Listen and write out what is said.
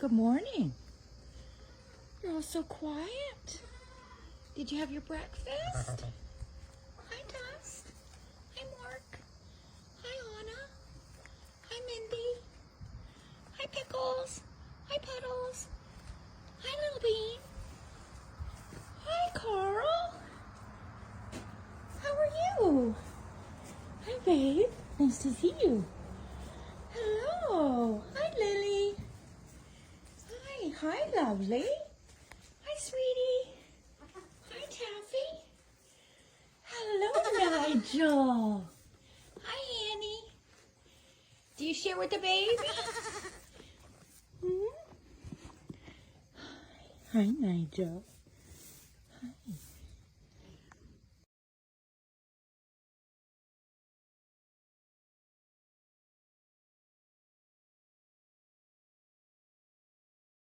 Good morning. You're all so quiet. Did you have your breakfast? Hi, Dust. Hi, Mark. Hi, Anna. Hi, Mindy. Hi, Pickles. Hi, Puddles. Hi, Little Bean. Hi, Carl. How are you? Hi, babe. Nice to see you. Hello. Hi, Lily. Hi. Hi, lovely. Hi, sweetie. Hi, Taffy. Hello, Nigel. Hi, Annie. Do you share with the baby? Hmm? Hi, Nigel.